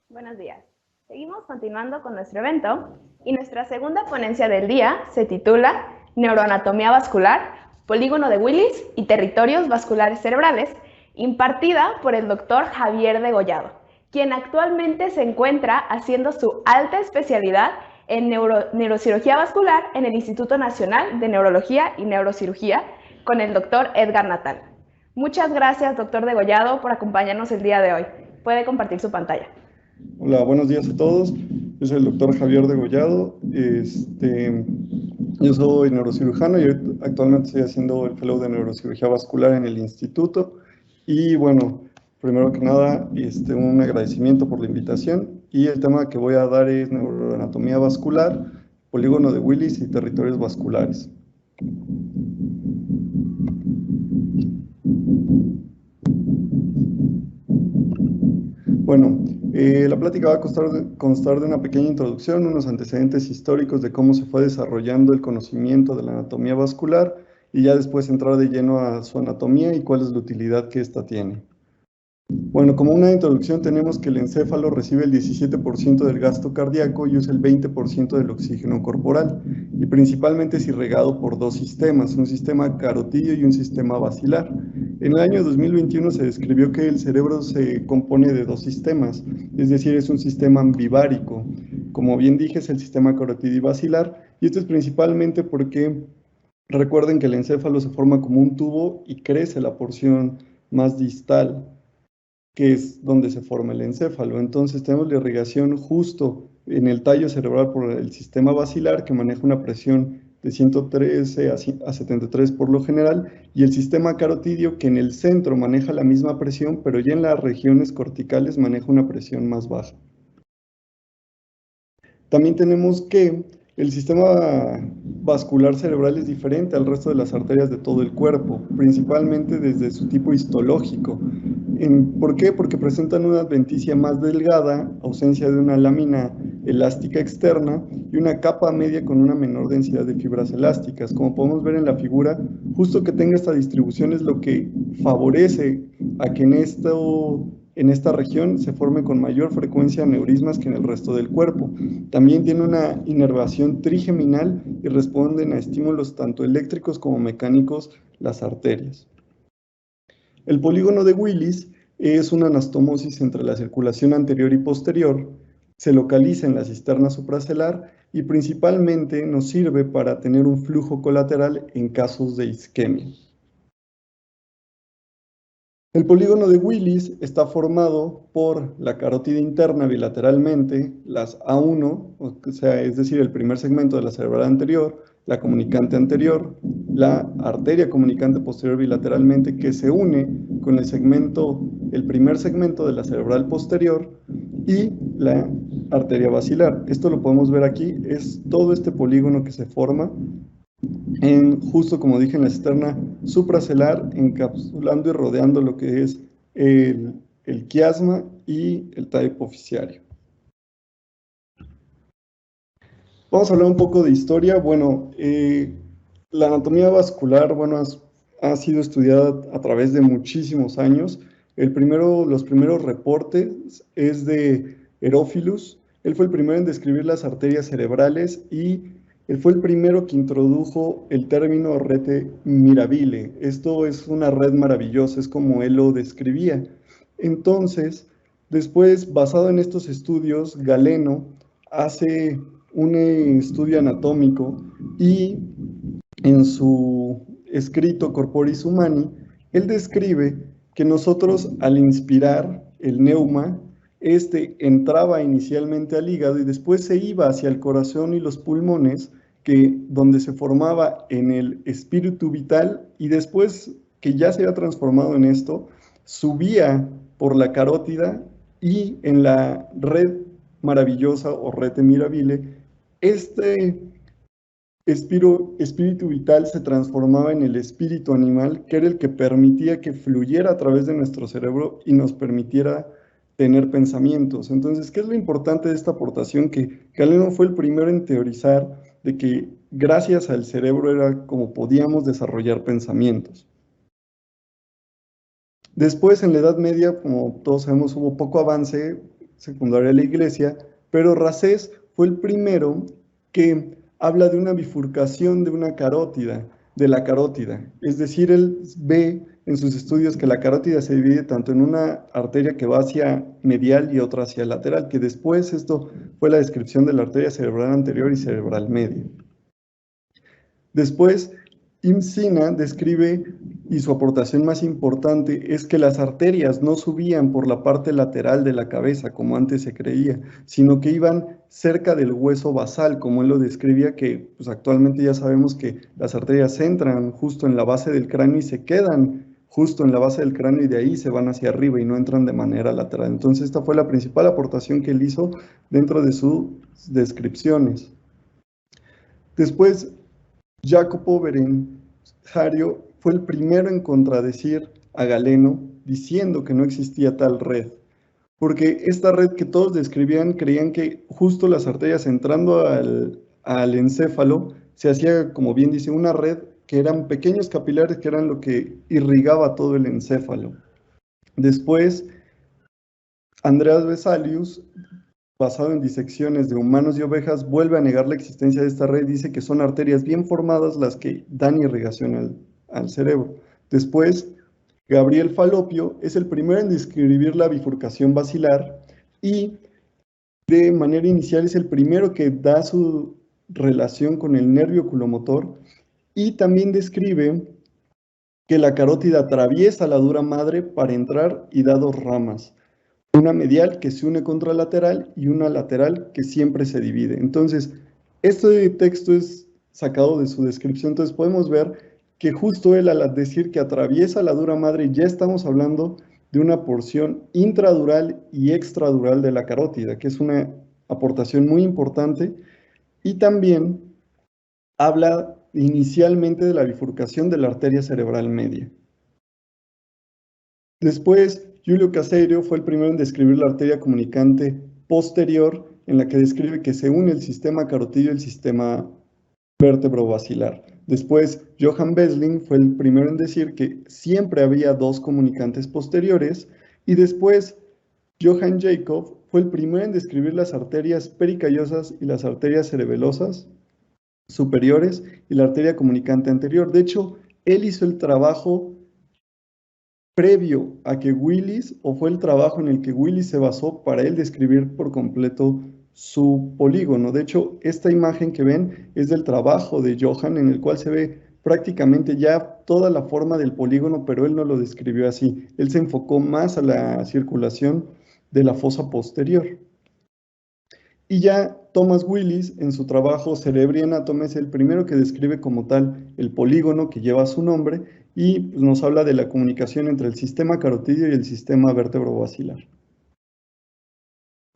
Buenos días. Seguimos continuando con nuestro evento y nuestra segunda ponencia del día se titula Neuroanatomía vascular, polígono de Willis y territorios vasculares cerebrales, impartida por el doctor Javier Degollado, quien actualmente se encuentra haciendo su alta especialidad en neurocirugía vascular en el Instituto Nacional de Neurología y Neurocirugía con el doctor Edgar Natal. Muchas gracias, doctor Degollado, por acompañarnos el día de hoy. Puede compartir su pantalla. Hola, buenos días a todos. Yo soy el doctor Javier Degollado. Yo soy neurocirujano y actualmente estoy haciendo el fellow de neurocirugía vascular en el instituto. Y bueno, primero que nada, un agradecimiento por la invitación. Y el tema que voy a dar es neuroanatomía vascular, polígono de Willis y territorios vasculares. Bueno, la plática va a constar de una pequeña introducción, unos antecedentes históricos de cómo se fue desarrollando el conocimiento de la anatomía vascular y ya después entrar de lleno a su anatomía y cuál es la utilidad que ésta tiene. Bueno, como una introducción tenemos que el encéfalo recibe el 17% del gasto cardíaco y usa el 20% del oxígeno corporal, y principalmente es irrigado por dos sistemas, un sistema carotidio y un sistema basilar. En el año 2021 se describió que el cerebro se compone de dos sistemas, es decir, es un sistema ambivárico. Como bien dije, es el sistema carotidio y basilar, y esto es principalmente porque recuerden que el encéfalo se forma como un tubo y crece la porción más distal, que es donde se forma el encéfalo. Entonces tenemos la irrigación justo en el tallo cerebral por el sistema basilar, que maneja una presión de 113 a 73 por lo general, y el sistema carotidio, que en el centro maneja la misma presión, pero ya en las regiones corticales maneja una presión más baja. También tenemos que el sistema vascular cerebral es diferente al resto de las arterias de todo el cuerpo, principalmente desde su tipo histológico. ¿Por qué? Porque presentan una adventicia más delgada, ausencia de una lámina elástica externa y una capa media con una menor densidad de fibras elásticas. Como podemos ver en la figura, justo que tenga esta distribución es lo que favorece a que en esta región se forme con mayor frecuencia aneurismas que en el resto del cuerpo. También tiene una inervación trigeminal y responden a estímulos tanto eléctricos como mecánicos las arterias. El polígono de Willis es una anastomosis entre la circulación anterior y posterior, se localiza en la cisterna supracelular y principalmente nos sirve para tener un flujo colateral en casos de isquemia. El polígono de Willis está formado por la carótida interna bilateralmente, las A1, o sea, es decir, el primer segmento de la cerebral anterior, la comunicante anterior, la arteria comunicante posterior bilateralmente que se une con el primer segmento de la cerebral posterior y la arteria basilar. Esto lo podemos ver aquí, es todo este polígono que se forma justo como dije, en la cisterna supracelular, encapsulando y rodeando lo que es el quiasma y el tallo epofisiario. Vamos a hablar un poco de historia. Bueno, la anatomía vascular, bueno, ha sido estudiada a través de muchísimos años. Los primeros reportes es de Herófilus. Él fue el primero en describir las arterias cerebrales y él fue el primero que introdujo el término rete mirabile. Esto es una red maravillosa, es como él lo describía. Entonces, después, basado en estos estudios, Galeno hace un estudio anatómico y en su escrito Corporis Humani, él describe que nosotros al inspirar el neuma, entraba inicialmente al hígado y después se iba hacia el corazón y los pulmones, donde se formaba en el espíritu vital y después que ya se había transformado en esto, subía por la carótida y en la red maravillosa o rete mirabile, espíritu vital se transformaba en el espíritu animal, que era el que permitía que fluyera a través de nuestro cerebro y nos permitiera tener pensamientos. Entonces, ¿qué es lo importante de esta aportación? Que Galeno fue el primero en teorizar de que gracias al cerebro era como podíamos desarrollar pensamientos. Después, en la Edad Media, como todos sabemos, hubo poco avance secundario de la iglesia, pero Racés fue el primero que habla de una bifurcación de una carótida, de la carótida. Es decir, él ve en sus estudios que la carótida se divide tanto en una arteria que va hacia medial y otra hacia lateral, que después esto fue la descripción de la arteria cerebral anterior y cerebral media. Después, Ibn Sina describe, y su aportación más importante, es que las arterias no subían por la parte lateral de la cabeza, como antes se creía, sino que iban cerca del hueso basal, como él lo describía, que pues, actualmente ya sabemos que las arterias entran justo en la base del cráneo y se quedan justo en la base del cráneo y de ahí se van hacia arriba y no entran de manera lateral. Entonces, esta fue la principal aportación que él hizo dentro de sus descripciones. Después, Jacopo Berengario fue el primero en contradecir a Galeno diciendo que no existía tal red, porque esta red que todos describían creían que justo las arterias entrando al encéfalo se hacía, como bien dice, una red que eran pequeños capilares que eran lo que irrigaba todo el encéfalo. Después, Andreas Vesalius, basado en disecciones de humanos y ovejas, vuelve a negar la existencia de esta red y dice que son arterias bien formadas las que dan irrigación al cerebro. Después, Gabriel Falopio es el primero en describir la bifurcación basilar y de manera inicial es el primero que da su relación con el nervio oculomotor y también describe que la carótida atraviesa la dura madre para entrar y da dos ramas. Una medial que se une contralateral y una lateral que siempre se divide. Entonces, este texto es sacado de su descripción, entonces podemos ver que justo él al decir que atraviesa la dura madre, ya estamos hablando de una porción intradural y extradural de la carótida, que es una aportación muy importante, y también habla inicialmente de la bifurcación de la arteria cerebral media. Después, Giulio Caserio fue el primero en describir la arteria comunicante posterior, en la que describe que se une el sistema carotidio y el sistema vértebro-basilar. Después, Johann Wesling fue el primero en decir que siempre había dos comunicantes posteriores, y después, Johann Jacob fue el primero en describir las arterias pericallosas y las arterias cerebelosas superiores y la arteria comunicante anterior. De hecho, él hizo el trabajo previo a que Willis, o fue el trabajo en el que Willis se basó para él describir por completo su polígono. De hecho, esta imagen que ven es del trabajo de Johann, en el cual se ve prácticamente ya toda la forma del polígono, pero él no lo describió así. Él se enfocó más a la circulación de la fosa posterior. Y ya Thomas Willis, en su trabajo Cerebri Anatomy, es el primero que describe como tal el polígono que lleva su nombre y pues, nos habla de la comunicación entre el sistema carotidio y el sistema vértebro-basilar.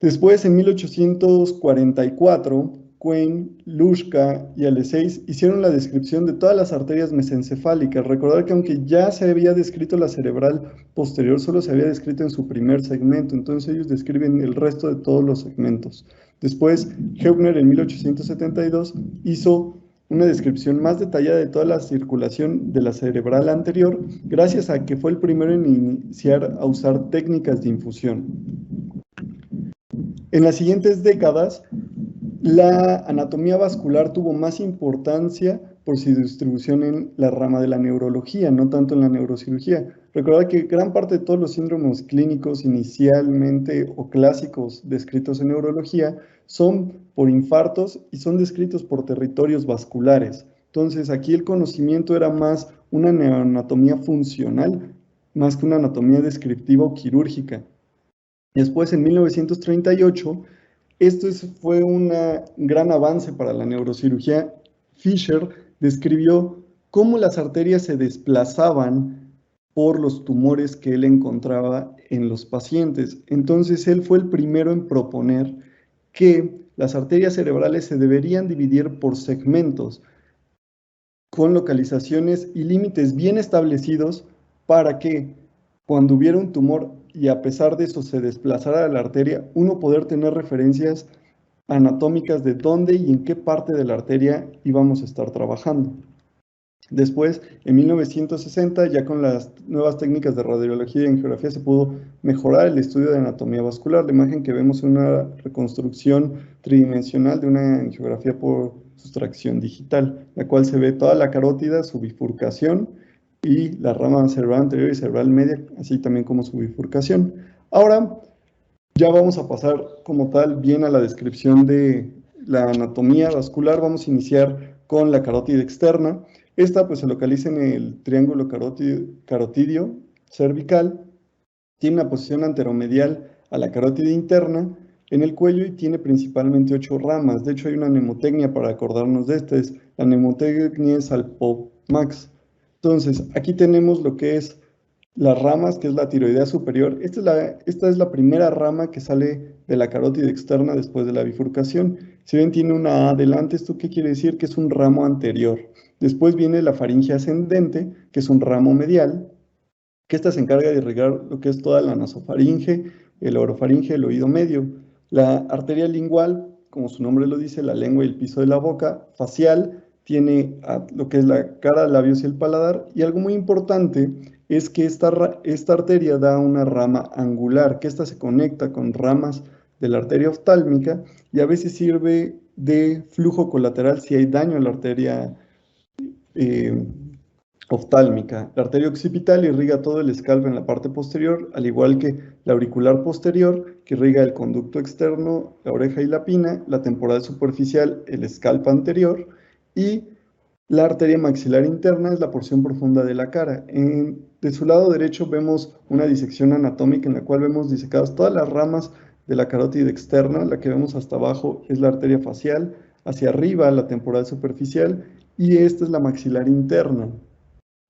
Después, en 1844, Quine, Luschka y Alexeis hicieron la descripción de todas las arterias mesencefálicas. Recordar que aunque ya se había descrito la cerebral posterior, solo se había descrito en su primer segmento, entonces ellos describen el resto de todos los segmentos. Después, Heubner en 1872 hizo una descripción más detallada de toda la circulación de la cerebral anterior, gracias a que fue el primero en iniciar a usar técnicas de infusión. En las siguientes décadas, la anatomía vascular tuvo más importancia por su distribución en la rama de la neurología, no tanto en la neurocirugía. Recordad que gran parte de todos los síndromes clínicos inicialmente o clásicos descritos en neurología son por infartos y son descritos por territorios vasculares. Entonces, aquí el conocimiento era más una anatomía funcional, más que una anatomía descriptiva o quirúrgica. Después, en 1938, esto fue un gran avance para la neurocirugía. Fischer describió cómo las arterias se desplazaban por los tumores que él encontraba en los pacientes. Entonces, él fue el primero en proponer que las arterias cerebrales se deberían dividir por segmentos, con localizaciones y límites bien establecidos para que cuando hubiera un tumor y a pesar de eso se desplazara la arteria, uno poder tener referencias anatómicas de dónde y en qué parte de la arteria íbamos a estar trabajando. Después, en 1960, ya con las nuevas técnicas de radiología y angiografía, se pudo mejorar el estudio de anatomía vascular. La imagen que vemos es una reconstrucción tridimensional de una angiografía por sustracción digital, la cual se ve toda la carótida, su bifurcación y la rama cerebral anterior y cerebral media, así también como su bifurcación. Ahora, ya vamos a pasar como tal bien a la descripción de la anatomía vascular. Vamos a iniciar con la carótida externa. Esta pues se localiza en el triángulo carotidio cervical. Tiene una posición anteromedial a la carótida interna en el cuello y tiene principalmente 8 ramas. De hecho hay una mnemotecnia para acordarnos de esta. La mnemotecnia es Salpomax. Entonces aquí tenemos lo que es las ramas, que es la tiroidea superior. Esta es la primera rama que sale de la carótida externa después de la bifurcación. Si ven, tiene una A adelante. ¿Esto qué quiere decir? Que es un ramo anterior. Después viene la faringe ascendente, que es un ramo medial, que esta se encarga de irrigar lo que es toda la nasofaringe, el orofaringe, el oído medio. La arteria lingual, como su nombre lo dice, la lengua y el piso de la boca. Facial, tiene lo que es la cara, labios y el paladar. Y algo muy importante es que esta arteria da una rama angular, que esta se conecta con ramas de la arteria oftálmica y a veces sirve de flujo colateral si hay daño a la arteria oftálmica. La arteria occipital irriga todo el escalpo en la parte posterior, al igual que la auricular posterior, que irriga el conducto externo, la oreja y la pina, la temporal superficial, el escalpo anterior, y la arteria maxilar interna es la porción profunda de la cara. De su lado derecho vemos una disección anatómica en la cual vemos disecadas todas las ramas de la carótida externa. La que vemos hasta abajo es la arteria facial, hacia arriba la temporal superficial, y esta es la maxilar interna.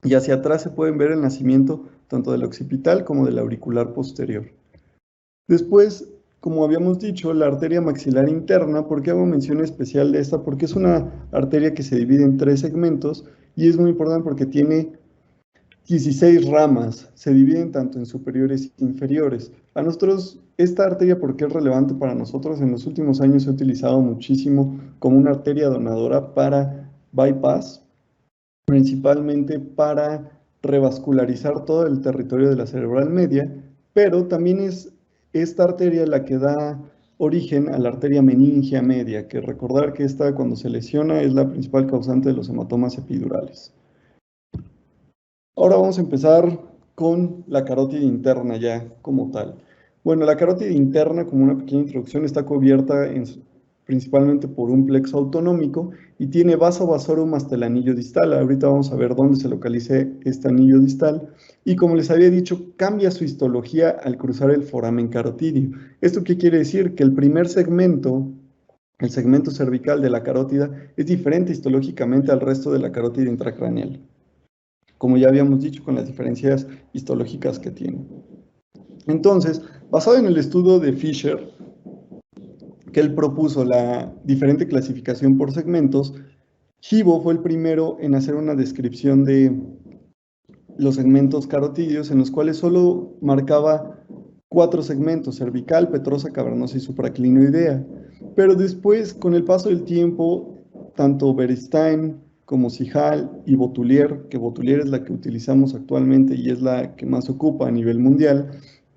Y hacia atrás se pueden ver el nacimiento tanto del occipital como del auricular posterior. Después, como habíamos dicho, la arteria maxilar interna. ¿Por qué hago mención especial de esta? Porque es una arteria que se divide en 3 segmentos y es muy importante porque tiene 16 ramas, se dividen tanto en superiores e inferiores. A nosotros, esta arteria, ¿por qué es relevante para nosotros? En los últimos años se ha utilizado muchísimo como una arteria donadora para bypass, principalmente para revascularizar todo el territorio de la cerebral media, pero también es esta arteria la que da origen a la arteria meningia media, que recordar que esta cuando se lesiona es la principal causante de los hematomas epidurales. Ahora vamos a empezar con la carótida interna ya como tal. Bueno, la carótida interna, como una pequeña introducción, está cubierta principalmente por un plexo autonómico y tiene vaso vasorum hasta el anillo distal. Ahorita vamos a ver dónde se localiza este anillo distal. Y como les había dicho, cambia su histología al cruzar el foramen carotidio. ¿Esto qué quiere decir? Que el primer segmento, el segmento cervical de la carótida, es diferente histológicamente al resto de la carótida intracraneal, como ya habíamos dicho, con las diferencias histológicas que tiene. Entonces, basado en el estudio de Fisher, que él propuso la diferente clasificación por segmentos, Hibo fue el primero en hacer una descripción de los segmentos carotidios, en los cuales solo marcaba 4 segmentos: cervical, petrosa, cavernosa y supraclinoidea. Pero después, con el paso del tiempo, tanto Beristain como Sihal y Botulier, que Botulier es la que utilizamos actualmente y es la que más ocupa a nivel mundial,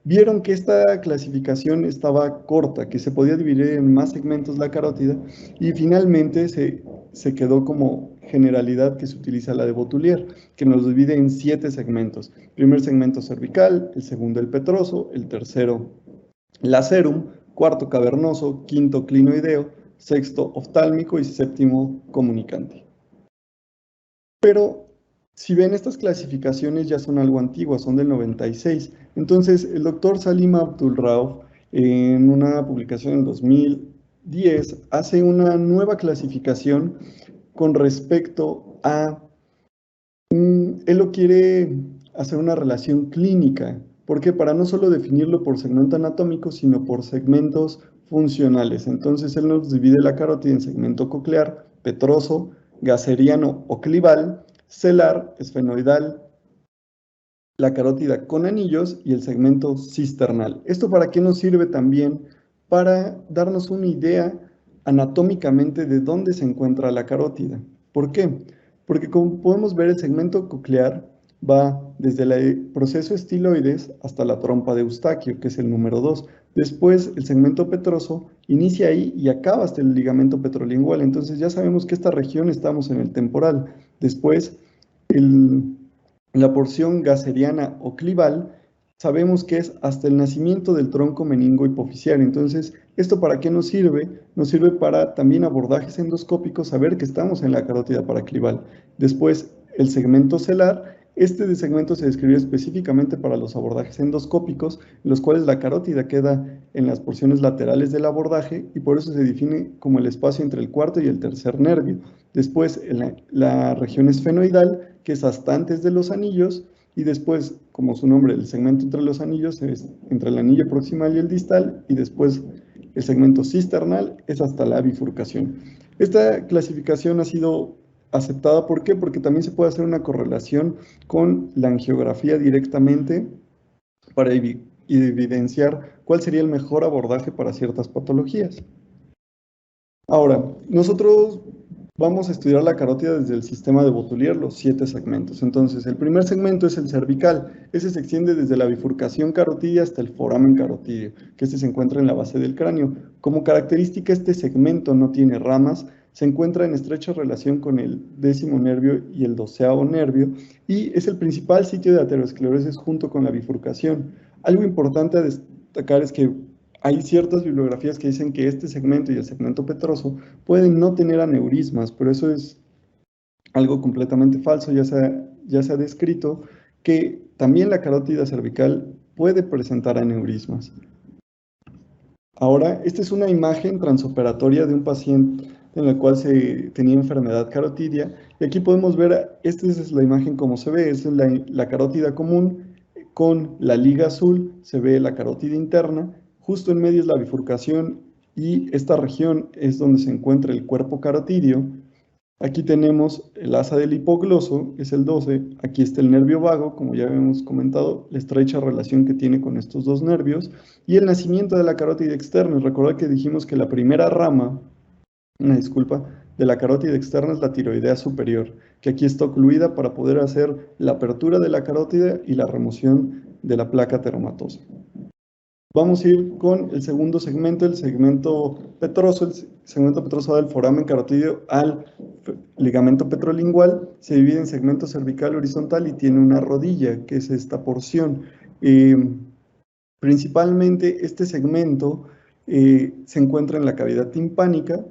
vieron que esta clasificación estaba corta, que se podía dividir en más segmentos la carótida, y finalmente se quedó como generalidad que se utiliza la de Botulier, que nos divide en 7 segmentos. El primer segmento cervical, el segundo el petroso, el tercero lacerum, cuarto cavernoso, quinto clinoideo, sexto oftálmico y séptimo comunicante. Pero si ven, estas clasificaciones ya son algo antiguas, son del 96. Entonces, el doctor Salim Abdul-Rauf, en una publicación en 2010, hace una nueva clasificación con respecto a, él lo quiere hacer una relación clínica, porque para no solo definirlo por segmento anatómico, sino por segmentos funcionales. Entonces, él nos divide la carótida en segmento coclear, petroso, gaseriano o clival, celar, esfenoidal, la carótida con anillos y el segmento cisternal. ¿Esto para qué nos sirve también? Para darnos una idea anatómicamente de dónde se encuentra la carótida. ¿Por qué? Porque como podemos ver, el segmento coclear va desde el proceso estiloides hasta la trompa de Eustaquio, que es el número 2. Después, el segmento petroso inicia ahí y acaba hasta el ligamento petrolingual. Entonces ya sabemos que esta región estamos en el temporal. Después, la porción gaseriana o clival, sabemos que es hasta el nacimiento del tronco meningo hipofisiario. Entonces, ¿esto para qué nos sirve? Nos sirve para también abordajes endoscópicos, saber que estamos en la carótida paraclival. Después, el segmento celar. Este de segmento se describió específicamente para los abordajes endoscópicos, en los cuales la carótida queda en las porciones laterales del abordaje y por eso se define como el espacio entre el cuarto y el tercer nervio. Después, la región esfenoidal, que es hasta antes de los anillos, y después, como su nombre, el segmento entre los anillos es entre el anillo proximal y el distal, y después el segmento cisternal es hasta la bifurcación. Esta clasificación ha sido aceptada, ¿por qué? Porque también se puede hacer una correlación con la angiografía directamente para evidenciar cuál sería el mejor abordaje para ciertas patologías. Ahora, nosotros vamos a estudiar la carótida desde el sistema de Boutillier, los 7 segmentos. Entonces, el primer segmento es el cervical. Ese se extiende desde la bifurcación carotidia hasta el foramen carotidio, que este se encuentra en la base del cráneo. Como característica, este segmento no tiene ramas, se encuentra en estrecha relación con el 10º nervio y el 12º nervio, y es el principal sitio de aterosclerosis junto con la bifurcación. Algo importante a destacar es que hay ciertas bibliografías que dicen que este segmento y el segmento petroso pueden no tener aneurismas, pero eso es algo completamente falso. Ya se ha descrito que también la carótida cervical puede presentar aneurismas. Ahora, esta es una imagen transoperatoria de un paciente en el cual se tenía enfermedad carotidia, y aquí podemos ver, esta es la imagen como se ve, es la carótida común con la liga azul, se ve la carótida interna. Justo en medio es la bifurcación y esta región es donde se encuentra el cuerpo carotidio. Aquí tenemos el asa del hipogloso, es el 12. Aquí está el nervio vago, como ya habíamos comentado, la estrecha relación que tiene con estos dos nervios. Y el nacimiento de la carótida externa. Recordad que dijimos que la primera rama, de la carótida externa es la tiroidea superior, que aquí está ocluida para poder hacer la apertura de la carótida y la remoción de la placa teromatosa. Vamos a ir con el segundo segmento, el segmento petroso. El segmento petroso va del foramen carotidio al ligamento petrolingual, se divide en segmento cervical horizontal y tiene una rodilla, que es esta porción. Principalmente este segmento se encuentra en la cavidad timpánica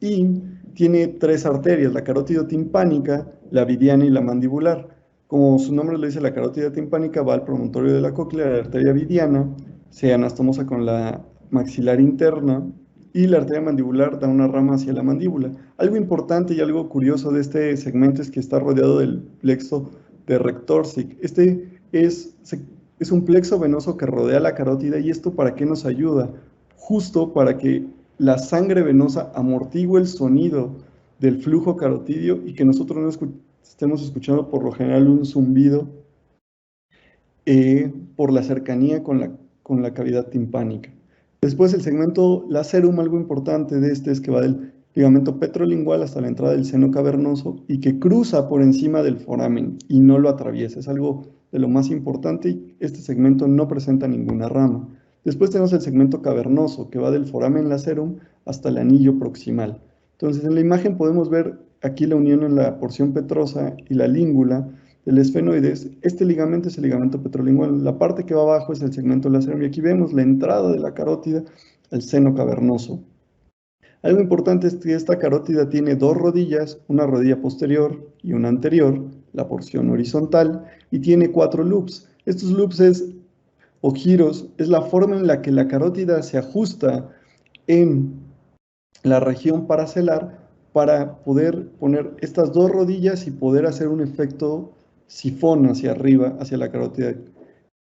y tiene 3 arterias, la carótida timpánica, la vidiana y la mandibular. Como su nombre lo dice, la carótida timpánica va al promontorio de la cóclea, la arteria vidiana se anastomosa con la maxilar interna y la arteria mandibular da una rama hacia la mandíbula. Algo importante y algo curioso de este segmento es que está rodeado del plexo de Rhec-Torsig. Este es un plexo venoso que rodea la carótida, y esto ¿para qué nos ayuda? Justo para que la sangre venosa amortigue el sonido del flujo carotidio y que nosotros no estemos escuchando por lo general un zumbido por la cercanía con la cavidad timpánica. Después el segmento lacerum, algo importante de este es que va del ligamento petrolingual hasta la entrada del seno cavernoso y que cruza por encima del foramen y no lo atraviesa. Es algo de lo más importante y este segmento no presenta ninguna rama. Después tenemos el segmento cavernoso que va del foramen lacerum hasta el anillo proximal. Entonces en la imagen podemos ver aquí la unión en la porción petrosa y la língula del esfenoides. Este ligamento es el ligamento petrolingual. La parte que va abajo es el segmento lacerum y aquí vemos la entrada de la carótida al seno cavernoso. Algo importante es que esta carótida tiene 2 rodillas, una rodilla posterior y una anterior, la porción horizontal, y tiene 4 loops. Estos loops o giros es la forma en la que la carótida se ajusta en la región paracelar para poder poner estas 2 rodillas y poder hacer un efecto sifón hacia arriba, hacia la carótida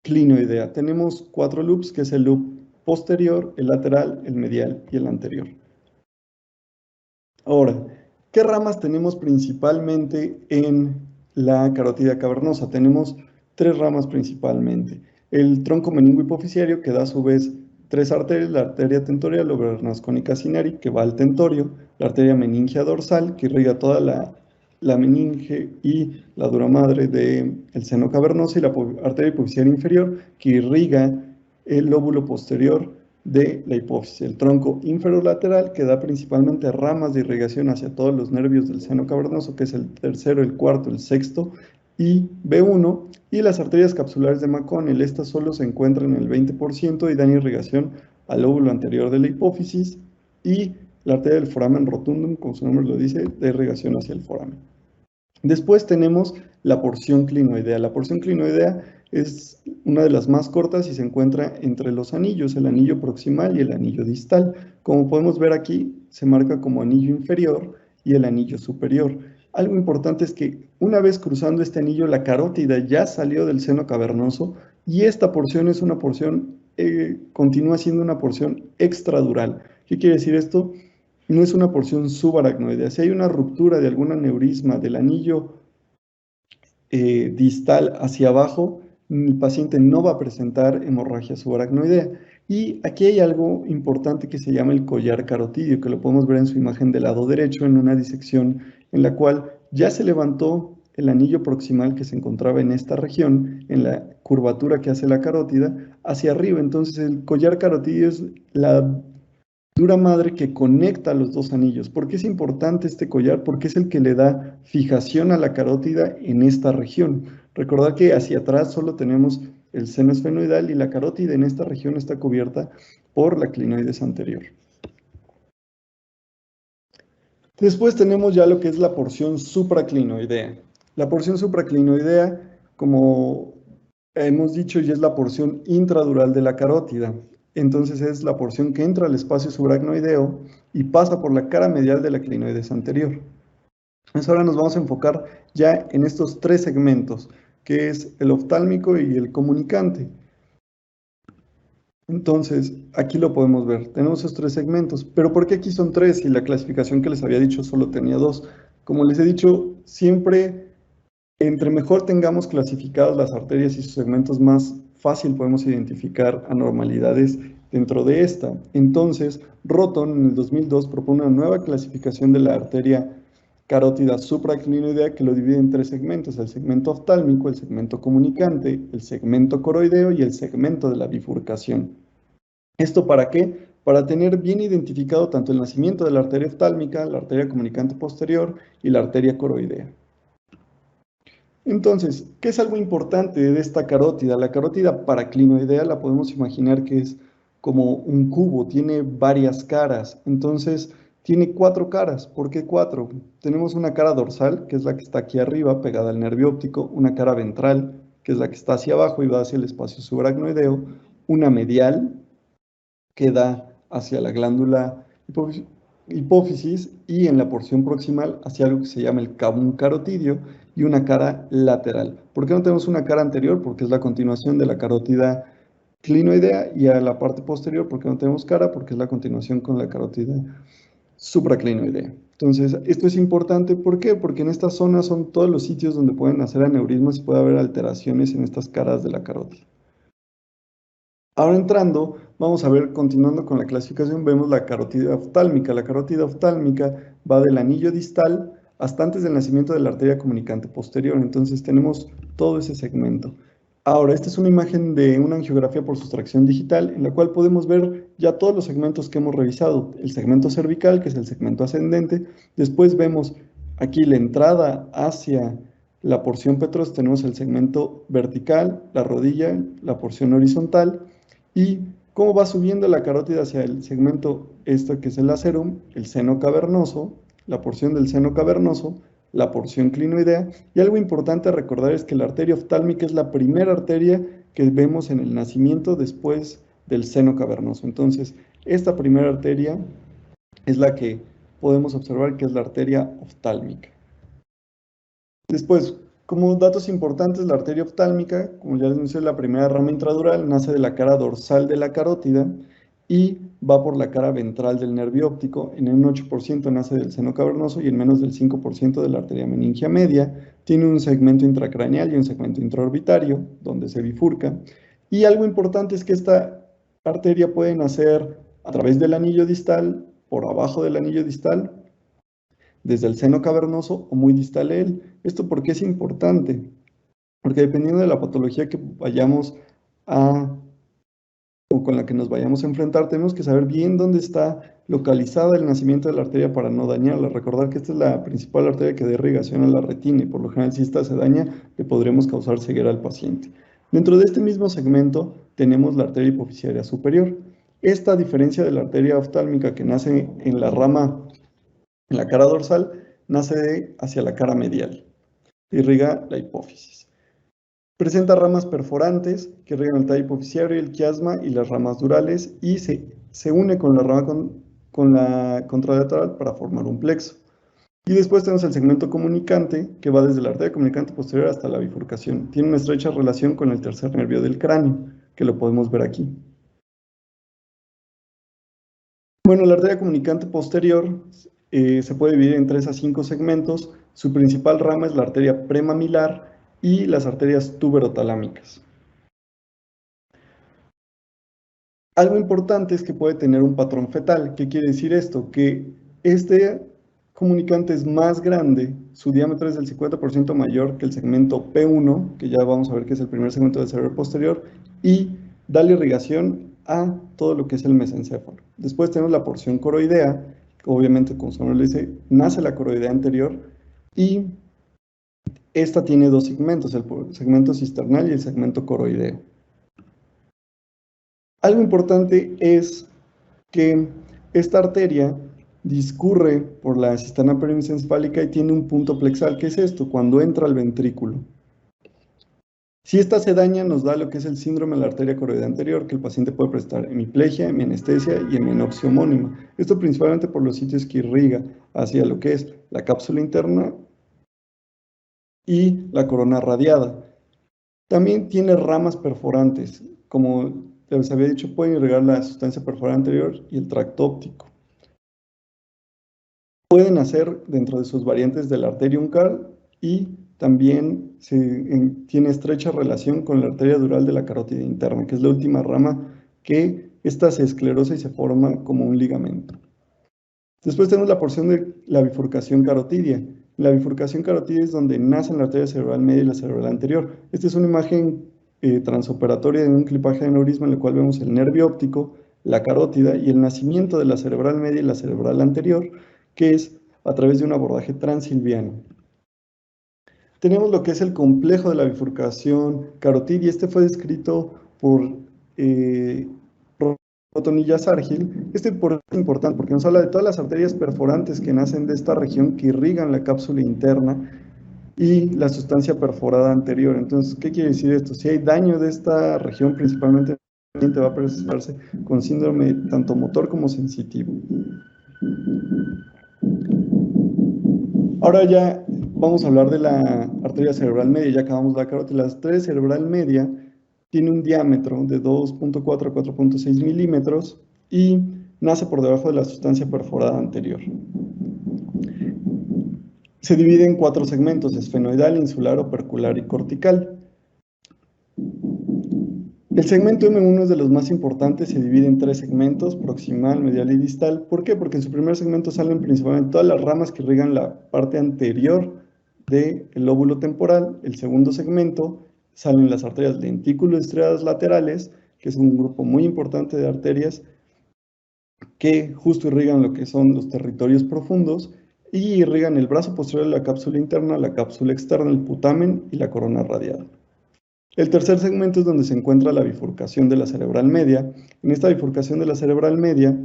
clinoidea. Tenemos 4 loops, que es el loop posterior, el lateral, el medial y el anterior. Ahora, ¿qué ramas tenemos principalmente en la carótida cavernosa? Tenemos 3 ramas principalmente. El tronco meningo hipofisiario, que da a su vez tres arterias: la arteria tentorial o vernascónica cineari, que va al tentorio, la arteria meningia dorsal, que irriga toda la meninge y la dura madre del seno cavernoso, y la arteria hipofisiaria inferior, que irriga el lóbulo posterior de la hipófisis, el tronco inferolateral, que da principalmente ramas de irrigación hacia todos los nervios del seno cavernoso, que es el tercero, el cuarto, el sexto y B1, y las arterias capsulares de McConnell. Estas solo se encuentran en el 20% y dan irrigación al lóbulo anterior de la hipófisis, y la arteria del foramen rotundum, como su nombre lo dice, da irrigación hacia el foramen. Después tenemos la porción clinoidea. La porción clinoidea es una de las más cortas y se encuentra entre los anillos, el anillo proximal y el anillo distal. Como podemos ver aquí, se marca como anillo inferior y el anillo superior. Algo importante es que una vez cruzando este anillo, la carótida ya salió del seno cavernoso, y esta porción es una porción, continúa siendo una porción extradural. ¿Qué quiere decir esto? No es una porción subaracnoidea. Si hay una ruptura de algún aneurisma del anillo distal hacia abajo, el paciente no va a presentar hemorragia subaracnoidea. Y aquí hay algo importante que se llama el collar carotidio, que lo podemos ver en su imagen del lado derecho en una disección en la cual ya se levantó el anillo proximal que se encontraba en esta región, en la curvatura que hace la carótida, hacia arriba. Entonces el collar carotidio es la dura madre que conecta los dos anillos. ¿Por qué es importante este collar? Porque es el que le da fijación a la carótida en esta región. Recordad que hacia atrás solo tenemos el seno esfenoidal, y la carótida en esta región está cubierta por la clinoides anterior. Después tenemos ya lo que es la porción supraclinoidea. La porción supraclinoidea, como hemos dicho, ya es la porción intradural de la carótida. Entonces es la porción que entra al espacio subaracnoideo y pasa por la cara medial de la clinoides anterior. Entonces ahora nos vamos a enfocar ya en estos tres segmentos, que es el oftálmico y el comunicante. Entonces, aquí lo podemos ver, tenemos esos tres segmentos, pero ¿por qué aquí son tres y la clasificación que les había dicho solo tenía dos? Como les he dicho, siempre entre mejor tengamos clasificadas las arterias y sus segmentos, más fácil podemos identificar anormalidades dentro de esta. Entonces, Roton en el 2002 propone una nueva clasificación de la arteria carótida supraclinoidea, que lo divide en tres segmentos: el segmento oftálmico, el segmento comunicante, el segmento coroideo y el segmento de la bifurcación. ¿Esto para qué? Para tener bien identificado tanto el nacimiento de la arteria oftálmica, la arteria comunicante posterior y la arteria coroidea. Entonces, ¿qué es algo importante de esta carótida? La carótida paraclinoidea la podemos imaginar que es como un cubo, tiene varias caras. Entonces, tiene cuatro caras. ¿Por qué cuatro? Tenemos una cara dorsal, que es la que está aquí arriba, pegada al nervio óptico; una cara ventral, que es la que está hacia abajo y va hacia el espacio subaracnoideo; una medial, que da hacia la glándula hipófisis, y en la porción proximal hacia algo que se llama el cabum carotidio, y una cara lateral. ¿Por qué no tenemos una cara anterior? Porque es la continuación de la carótida clinoidea, y a la parte posterior, ¿por qué no tenemos cara? Porque es la continuación con la carótida supraclinoidea. Entonces, esto es importante. ¿Por qué? Porque en esta zona son todos los sitios donde pueden hacer aneurismas y puede haber alteraciones en estas caras de la carótida. Ahora entrando, vamos a ver, continuando con la clasificación, vemos la carótida oftálmica. La carótida oftálmica va del anillo distal hasta antes del nacimiento de la arteria comunicante posterior. Entonces tenemos todo ese segmento. Ahora, esta es una imagen de una angiografía por sustracción digital, en la cual podemos ver ya todos los segmentos que hemos revisado. El segmento cervical, que es el segmento ascendente. Después vemos aquí la entrada hacia la porción petros, tenemos el segmento vertical, la rodilla, la porción horizontal, y cómo va subiendo la carótida hacia el segmento que es el acerum, el seno cavernoso, la porción del seno cavernoso, la porción clinoidea. Y algo importante a recordar es que la arteria oftálmica es la primera arteria que vemos en el nacimiento después del seno cavernoso. Entonces, esta primera arteria es la que podemos observar que es la arteria oftálmica. Después, como datos importantes, la arteria oftálmica, como ya les mencioné, la primera rama intradural, nace de la cara dorsal de la carótida y va por la cara ventral del nervio óptico. En un 8% nace del seno cavernoso y en menos del 5% de la arteria meningia media. Tiene un segmento intracraneal y un segmento intraorbitario, donde se bifurca. Y algo importante es que esta arteria puede nacer a través del anillo distal, por abajo del anillo distal, desde el seno cavernoso o muy distal a él. ¿Esto por qué es importante? Porque dependiendo de la patología que vayamos a, o con la que nos vayamos a enfrentar, tenemos que saber bien dónde está localizada el nacimiento de la arteria para no dañarla. Recordar que esta es la principal arteria que da irrigación a la retina y por lo general si esta se daña, le podremos causar ceguera al paciente. Dentro de este mismo segmento tenemos la arteria hipofisiaria superior. Esta, a diferencia de la arteria oftálmica que nace en la rama, en la cara dorsal, nace hacia la cara medial. Irriga la hipófisis. Presenta ramas perforantes que irrigan el tallo hipofisiario, el quiasma y las ramas durales y se une con la rama con la contralateral para formar un plexo. Y después tenemos el segmento comunicante que va desde la arteria comunicante posterior hasta la bifurcación. Tiene una estrecha relación con el tercer nervio del cráneo, que lo podemos ver aquí. Bueno, la arteria comunicante posterior se puede dividir en 3 a 5 segmentos. Su principal rama es la arteria premamilar y las arterias tuberotalámicas. Algo importante es que puede tener un patrón fetal. ¿Qué quiere decir esto? Que este comunicante es más grande, su diámetro es del 50% mayor que el segmento P1, que ya vamos a ver que es el primer segmento del cerebro posterior, y da la irrigación a todo lo que es el mesencéfalo. Después tenemos la porción coroidea, que obviamente, como su nombre le dice, nace la coroidea anterior, y esta tiene dos segmentos, el segmento cisternal y el segmento coroideo. Algo importante es que esta arteria discurre por la cisterna perimesencefálica y tiene un punto plexal. ¿Qué es esto? Cuando entra al ventrículo. Si esta se daña, nos da lo que es el síndrome de la arteria coroidea anterior, que el paciente puede presentar hemiplegia, hemianestesia y hemianopsia homónima. Esto principalmente por los sitios que irriga hacia lo que es la cápsula interna y la corona radiada. También tiene ramas perforantes, como les había dicho, pueden irrigar la sustancia perforante anterior y el tracto óptico. Pueden nacer dentro de sus variantes de la arteria uncal y también tiene estrecha relación con la arteria dural de la carótida interna, que es la última rama que esta se esclerosa y se forma como un ligamento. Después tenemos la porción de la bifurcación carotidia. La bifurcación carotidia es donde nacen la arteria cerebral media y la cerebral anterior. Esta es una imagen transoperatoria de un clipaje de aneurisma en el cual vemos el nervio óptico, la carótida y el nacimiento de la cerebral media y la cerebral anterior, que es a través de un abordaje transilviano. Tenemos lo que es el complejo de la bifurcación carotidia. Este fue descrito por Rotonilla Sargil. Este es importante porque nos habla de todas las arterias perforantes que nacen de esta región que irrigan la cápsula interna y la sustancia perforada anterior. Entonces, ¿qué quiere decir esto? Si hay daño de esta región, principalmente el paciente va a presentarse con síndrome tanto motor como sensitivo. Ahora ya vamos a hablar de la arteria cerebral media, ya acabamos la carótida. La arteria cerebral media tiene un diámetro de 2.4 a 4.6 milímetros y nace por debajo de la sustancia perforada anterior. Se divide en 4 segmentos: esfenoidal, insular, opercular y cortical. El segmento M1 es de los más importantes, se divide en 3 segmentos: proximal, medial y distal. ¿Por qué? Porque en su primer segmento salen principalmente todas las ramas que irrigan la parte anterior del lóbulo temporal. El segundo segmento salen las arterias lentículo-estriadas laterales, que es un grupo muy importante de arterias que justo irrigan lo que son los territorios profundos y irrigan el brazo posterior de la cápsula interna, la cápsula externa, el putamen y la corona radiada. El tercer segmento es donde se encuentra la bifurcación de la cerebral media. En esta bifurcación de la cerebral media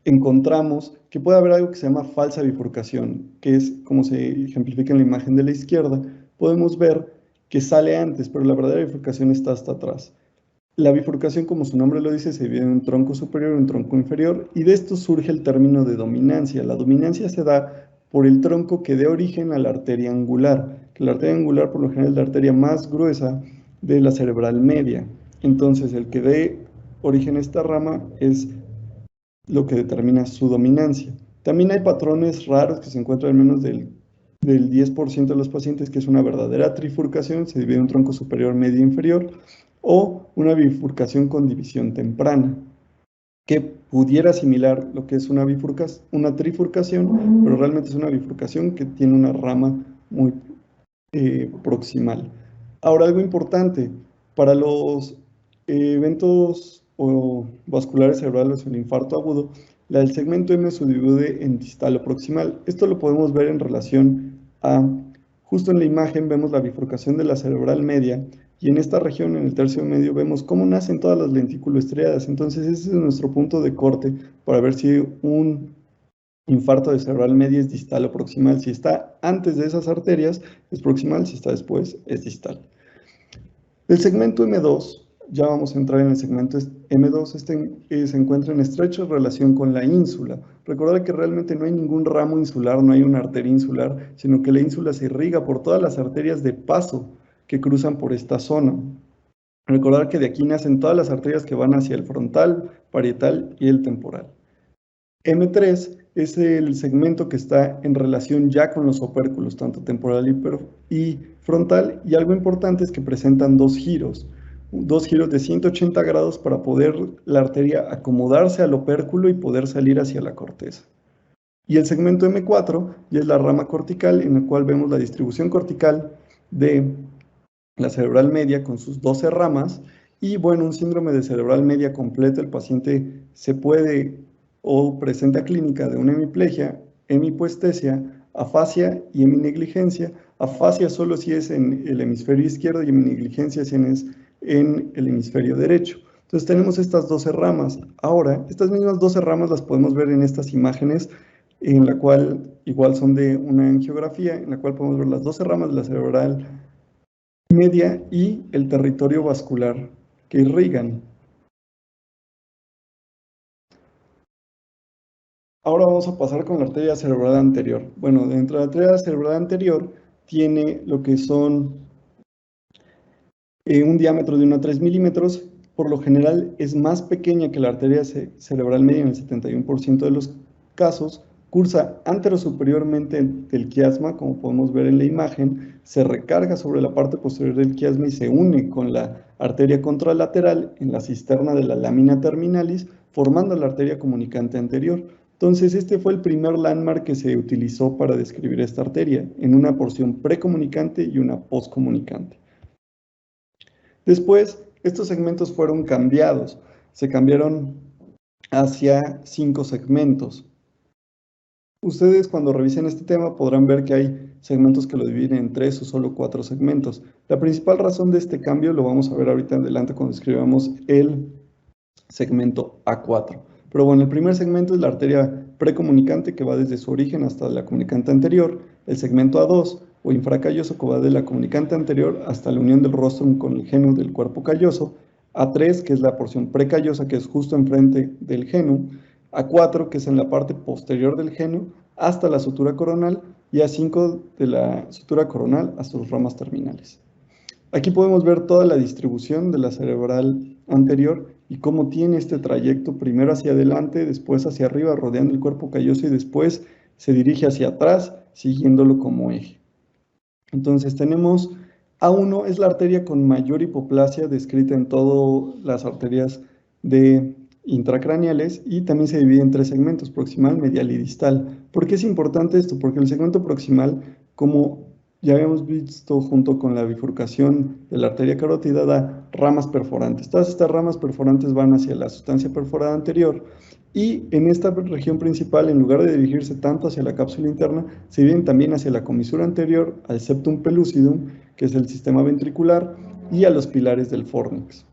encontramos que puede haber algo que se llama falsa bifurcación, que es como se ejemplifica en la imagen de la izquierda. Podemos ver que sale antes, pero la verdadera bifurcación está hasta atrás. La bifurcación, como su nombre lo dice, se divide en un tronco superior y un tronco inferior, y de esto surge el término de dominancia. La dominancia se da por el tronco que dé origen a la arteria angular, que la arteria angular por lo general es la arteria más gruesa de la cerebral media. Entonces, el que dé origen a esta rama es lo que determina su dominancia. También hay patrones raros que se encuentran en menos del 10% de los pacientes, que es una verdadera trifurcación, se divide en un tronco superior, medio e inferior. o una bifurcación con división temprana, que pudiera asimilar lo que es una trifurcación, pero realmente es una bifurcación que tiene una rama muy proximal. Ahora, algo importante, para los eventos vasculares cerebrales o el infarto agudo, el segmento M se divide en distal o proximal. Esto lo podemos ver en relación a, justo en la imagen vemos la bifurcación de la cerebral media, y en esta región, en el tercio medio, vemos cómo nacen todas las lentículas estriadas. Entonces, ese es nuestro punto de corte para ver si un infarto de cerebral media es distal o proximal. Si está antes de esas arterias, es proximal; si está después, es distal. El segmento M2, ya vamos a entrar en el segmento M2, se encuentra en estrecha relación con la ínsula. Recordar que realmente no hay ningún ramo insular, no hay una arteria insular, sino que la ínsula se irriga por todas las arterias de paso que cruzan por esta zona. Recordar que de aquí nacen todas las arterias que van hacia el frontal, parietal y el temporal. M3 es el segmento que está en relación ya con los opérculos, tanto temporal y frontal, y algo importante es que presentan dos giros de 180 grados para poder la arteria acomodarse al opérculo y poder salir hacia la corteza. Y el segmento M4 ya es la rama cortical, en la cual vemos la distribución cortical de la cerebral media con sus 12 ramas, y bueno, un síndrome de cerebral media completo, el paciente se puede o presenta clínica de una hemiplegia, hemipoestesia, afasia y heminegligencia. Afasia solo si es en el hemisferio izquierdo y heminegligencia si es en el hemisferio derecho. Entonces tenemos estas 12 ramas. Ahora, estas mismas 12 ramas las podemos ver en estas imágenes, en la cual igual son de una angiografía, en la cual podemos ver las 12 ramas de la cerebral media y el territorio vascular que irrigan. Ahora vamos a pasar con la arteria cerebral anterior. Bueno, dentro de la arteria cerebral anterior tiene lo que son un diámetro de 1 a 3 milímetros. Por lo general es más pequeña que la arteria cerebral media en el 71% de los casos. Cursa anterosuperiormente del quiasma, como podemos ver en la imagen, se recarga sobre la parte posterior del quiasma y se une con la arteria contralateral en la cisterna de la lámina terminalis, formando la arteria comunicante anterior. Entonces, este fue el primer landmark que se utilizó para describir esta arteria, en una porción precomunicante y una postcomunicante. Después, estos segmentos fueron cambiados. Se cambiaron hacia 5 segmentos. Ustedes, cuando revisen este tema, podrán ver que hay segmentos que lo dividen en 3 o solo 4 segmentos. La principal razón de este cambio lo vamos a ver ahorita en adelante cuando escribamos el segmento A4. Pero bueno, el primer segmento es la arteria precomunicante, que va desde su origen hasta la comunicante anterior. El segmento A2 o infracalloso, que va de la comunicante anterior hasta la unión del rostrum con el genu del cuerpo calloso. A3, que es la porción precallosa, que es justo enfrente del genu. A4, que es en la parte posterior del genu, hasta la sutura coronal, y A5 de la sutura coronal hasta sus ramas terminales. Aquí podemos ver toda la distribución de la cerebral anterior y cómo tiene este trayecto, primero hacia adelante, después hacia arriba, rodeando el cuerpo calloso, y después se dirige hacia atrás, siguiéndolo como eje. Entonces tenemos A1, es la arteria con mayor hipoplasia descrita en todas las arterias intracraneales, y también se divide en 3 segmentos: proximal, medial y distal. ¿Por qué es importante esto? Porque el segmento proximal, como ya habíamos visto junto con la bifurcación de la arteria carótida, da ramas perforantes. Todas estas ramas perforantes van hacia la sustancia perforada anterior, y en esta región principal, en lugar de dirigirse tanto hacia la cápsula interna, se vienen también hacia la comisura anterior, al septum pellucidum, que es el sistema ventricular, y a los pilares del fornix.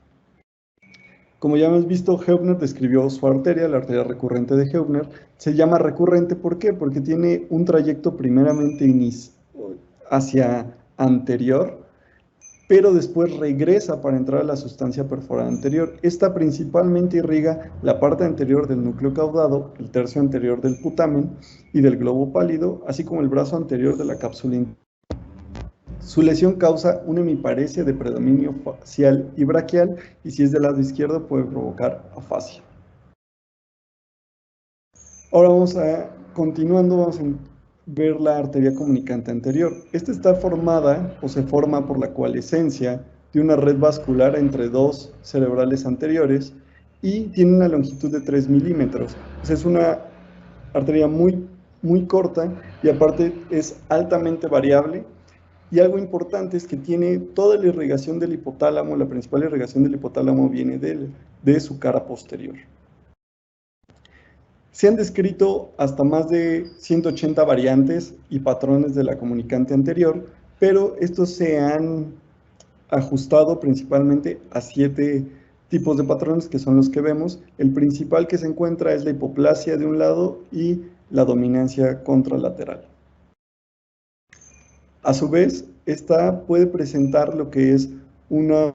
Como ya hemos visto, Heubner describió su arteria, la arteria recurrente de Heubner. Se llama recurrente, ¿por qué? Porque tiene un trayecto primeramente hacia anterior, pero después regresa para entrar a la sustancia perforada anterior. Esta principalmente irriga la parte anterior del núcleo caudado, el tercio anterior del putamen y del globo pálido, así como el brazo anterior de la cápsula interna. Su lesión causa una hemiparesia de predominio facial y braquial, y si es del lado izquierdo puede provocar afasia. Ahora continuando, vamos a ver la arteria comunicante anterior. Esta está formada o se forma por la coalescencia de una red vascular entre dos cerebrales anteriores y tiene una longitud de 3 milímetros. Es una arteria muy corta y aparte es altamente variable. Y algo importante es que tiene toda la irrigación del hipotálamo, la principal irrigación del hipotálamo viene de su cara posterior. Se han descrito hasta más de 180 variantes y patrones de la comunicante anterior, pero estos se han ajustado principalmente a 7 tipos de patrones que son los que vemos. El principal que se encuentra es la hipoplasia de un lado y la dominancia contralateral. A su vez, esta puede presentar lo que es una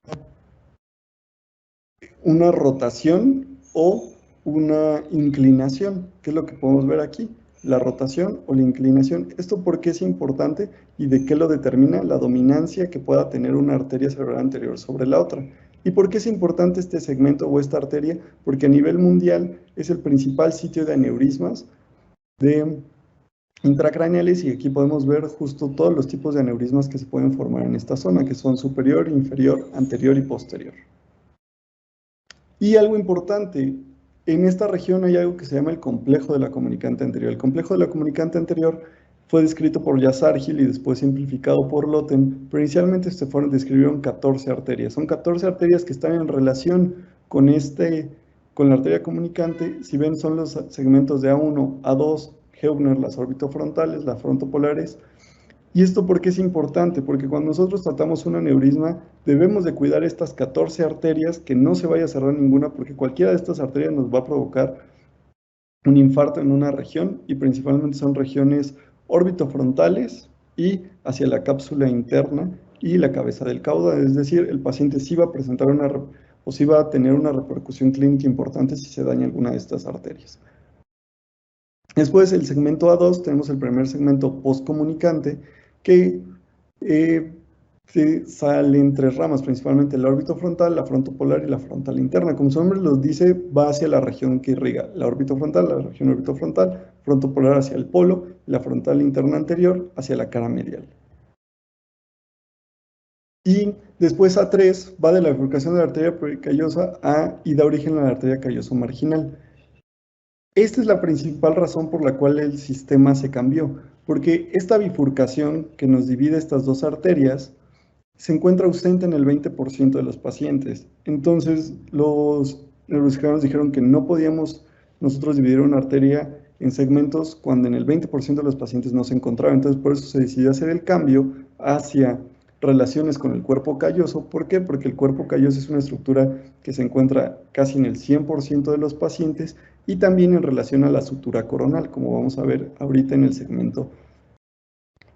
rotación o una inclinación, que es lo que podemos ver aquí, la rotación o la inclinación. ¿Esto por qué es importante y de qué lo determina? La dominancia que pueda tener una arteria cerebral anterior sobre la otra. ¿Y por qué es importante este segmento o esta arteria? Porque a nivel mundial es el principal sitio de aneurismas intracraneales y aquí podemos ver justo todos los tipos de aneurismas que se pueden formar en esta zona, que son superior, inferior, anterior y posterior. Y algo importante, en esta región hay algo que se llama el complejo de la comunicante anterior. El complejo de la comunicante anterior fue descrito por Yazargil y después simplificado por Lotten, pero inicialmente describieron 14 arterias. Son 14 arterias que están en relación con la arteria comunicante. Si ven, son los segmentos de A1, A2, Heubner, las orbitofrontales, las frontopolares. ¿Y esto por qué es importante? Porque cuando nosotros tratamos un aneurisma, debemos de cuidar estas 14 arterias, que no se vaya a cerrar ninguna, porque cualquiera de estas arterias nos va a provocar un infarto en una región, y principalmente son regiones orbitofrontales y hacia la cápsula interna y la cabeza del caudal. Es decir, el paciente sí va a presentar sí va a tener una repercusión clínica importante si se daña alguna de estas arterias. Después, el segmento A2, tenemos el primer segmento postcomunicante, que sale en 3 ramas, principalmente la orbitofrontal, la frontopolar y la frontal interna. Como su nombre los dice, va hacia la región que irriga la orbitofrontal, la región orbitofrontal, frontopolar hacia el polo, la frontal interna anterior hacia la cara medial. Y después A3 va de la bifurcación de la arteria pericallosa y da origen a la arteria calloso marginal. Esta es la principal razón por la cual el sistema se cambió, porque esta bifurcación que nos divide estas dos arterias se encuentra ausente en el 20% de los pacientes. Entonces, los neurocirujanos dijeron que no podíamos nosotros dividir una arteria en segmentos cuando en el 20% de los pacientes no se encontraba. Entonces, por eso se decidió hacer el cambio hacia relaciones con el cuerpo calloso. ¿Por qué? Porque el cuerpo calloso es una estructura que se encuentra casi en el 100% de los pacientes y también en relación a la sutura coronal, como vamos a ver ahorita en el segmento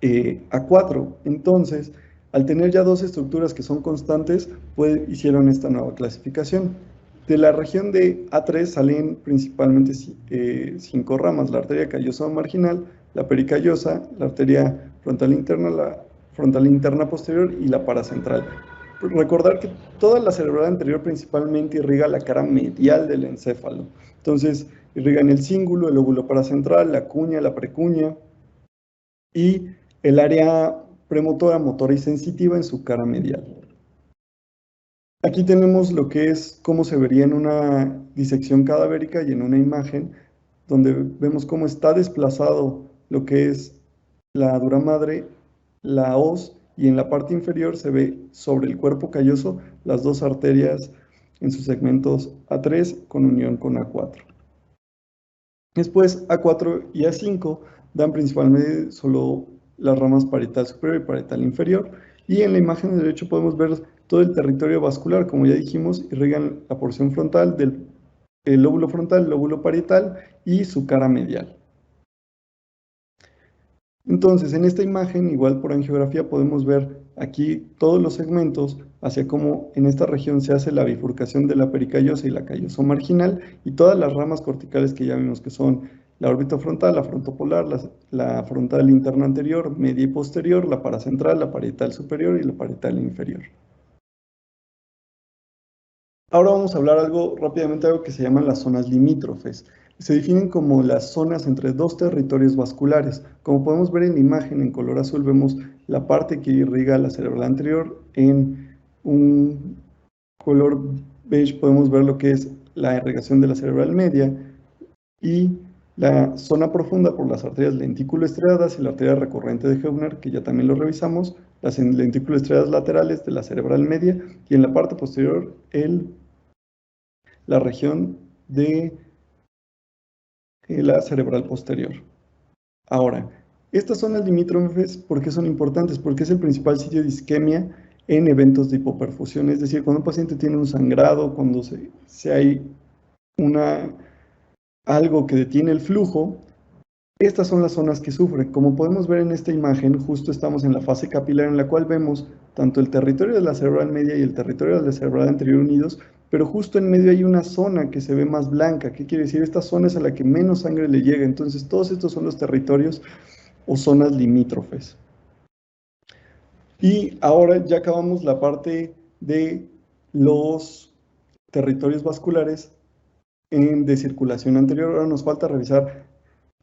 A4. Entonces, al tener ya dos estructuras que son constantes, hicieron esta nueva clasificación. De la región de A3 salen principalmente 5 ramas: la arteria callosa marginal, la pericallosa, la arteria frontal interna, la frontal interna posterior y la paracentral. Recordar que toda la cerebral anterior principalmente irriga la cara medial del encéfalo. Entonces, irrigan el cíngulo, el lóbulo paracentral, la cuña, la precuña y el área premotora, motora y sensitiva en su cara medial. Aquí tenemos lo que es cómo se vería en una disección cadavérica y en una imagen, donde vemos cómo está desplazado lo que es la dura madre, la hoz, y en la parte inferior se ve sobre el cuerpo calloso las dos arterias en sus segmentos A3 con unión con A4. Después A4 y A5 dan principalmente solo las ramas parietal superior y parietal inferior, y en la imagen de derecho podemos ver todo el territorio vascular. Como ya dijimos, irrigan la porción frontal del lóbulo frontal, el lóbulo parietal y su cara medial. Entonces, en esta imagen, igual por angiografía, podemos ver aquí todos los segmentos hacia cómo en esta región se hace la bifurcación de la pericallosa y la calloso marginal, y todas las ramas corticales que ya vimos, que son la órbita frontal, la frontopolar, la frontal interna anterior, media y posterior, la paracentral, la parietal superior y la parietal inferior. Ahora vamos a hablar rápidamente algo que se llaman las zonas limítrofes. Se definen como las zonas entre dos territorios vasculares. Como podemos ver en la imagen en color azul, vemos la parte que irriga la cerebral anterior en un color beige podemos ver lo que es la irrigación de la cerebral media y la zona profunda por las arterias lentículo-estriadas y la arteria recurrente de Heubner, que ya también lo revisamos, las lentículo-estriadas laterales de la cerebral media y en la parte posterior la región de la cerebral posterior. Ahora, estas zonas limítrofes, ¿por qué son importantes? Porque es el principal sitio de isquemia en eventos de hipoperfusión, es decir, cuando un paciente tiene un sangrado, cuando hay algo que detiene el flujo, estas son las zonas que sufren. Como podemos ver en esta imagen, justo estamos en la fase capilar en la cual vemos tanto el territorio de la cerebral media y el territorio de la cerebral anterior unidos, pero justo en medio hay una zona que se ve más blanca. ¿Qué quiere decir? Esta zona es a la que menos sangre le llega. Entonces, todos estos son los territorios o zonas limítrofes. Y ahora ya acabamos la parte de los territorios vasculares de circulación anterior. Ahora nos falta revisar